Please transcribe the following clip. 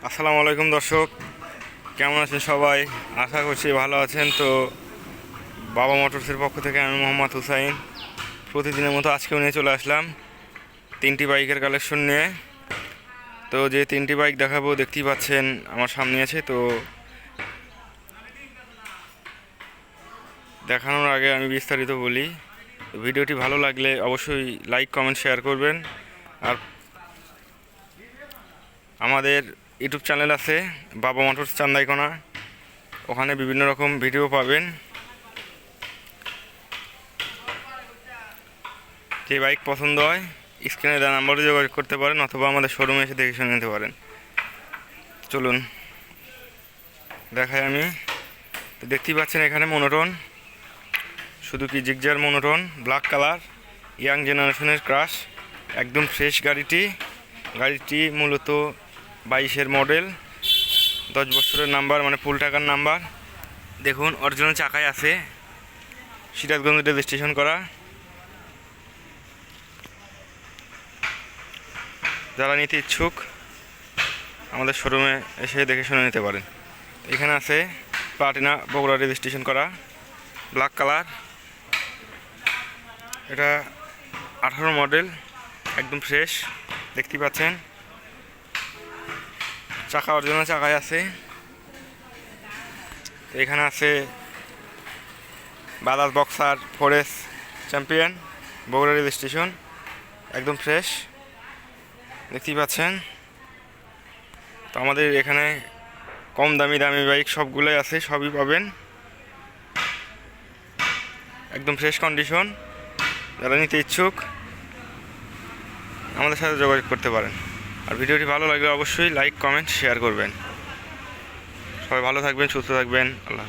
আসসালামু আলাইকুম দর্শক, কেমন আছেন সবাই? আশা করছি ভালো আছেন। তো বাবা মোটরসের পক্ষ থেকে আমি মোহাম্মদ হুসাইন প্রতিদিনের মতো আজকেও নিয়ে চলে আসলাম তিনটি বাইকের কালেকশন নিয়ে। তো যে তিনটি বাইক দেখাবো দেখতেই পাচ্ছেন আমার সামনে আছে। তো দেখানোর আগে আমি বিস্তারিত বলি। ভিডিওটি ভালো লাগলে অবশ্যই লাইক কমেন্ট শেয়ার করবেন। আর আমাদের ইউটিউব চ্যানেল আছে বাবা মোটরস চান্দাইকোনা, ওখানে বিভিন্ন রকম ভিডিও পাবেন। যে বাইক পছন্দ হয় স্ক্রিনে দেওয়া নাম্বারে যোগাযোগ করতে পারেন, অথবা আমাদের শোরুমে এসে দেখে শুনে নিতে পারেন। চলুন দেখাই আমি। তো দেখতেই পাচ্ছেন এখানে মনোটন, শুধু কি Gixxer monotone, black colour, young জেনারেশনের ক্রাশ, একদম ফ্রেশ গাড়িটি মূলত 22-এর মডেল, 10 বছরের নাম্বার, মানে ফুল টাকার নাম্বার। দেখুন অরিজিনাল চাকায় আছে, সিরাজগঞ্জ রেজিস্ট্রেশন করা। যারা নিতে ইচ্ছুক আমাদের শোরুমে এসে দেখে শুনে নিতে পারেন। এখানে আছে প্লাটিনা, বগুড়া রেজিস্ট্রেশন করা, ব্ল্যাক কালার। এটা 18 মডেল, একদম ফ্রেশ, দেখতে পাচ্ছেন। চাকা অরিজিনাল চাকায় আছে। এখানে আছে Bajaj boxer 4S champion, Bogura registration, একদম ফ্রেশ, দেখতেই পাচ্ছেন। তো আমাদের এখানে কম দামি বাইক সবগুলোই আছে, সবই পাবেন, একদম ফ্রেশ কন্ডিশন। যারা নিতে ইচ্ছুক আমাদের সাথে যোগাযোগ করতে পারেন। আর ভিডিওটি ভালো লাগলে অবশ্যই লাইক কমেন্ট শেয়ার করবেন। সবাই ভালো থাকবেন, সুস্থ থাকবেন। আল্লাহ।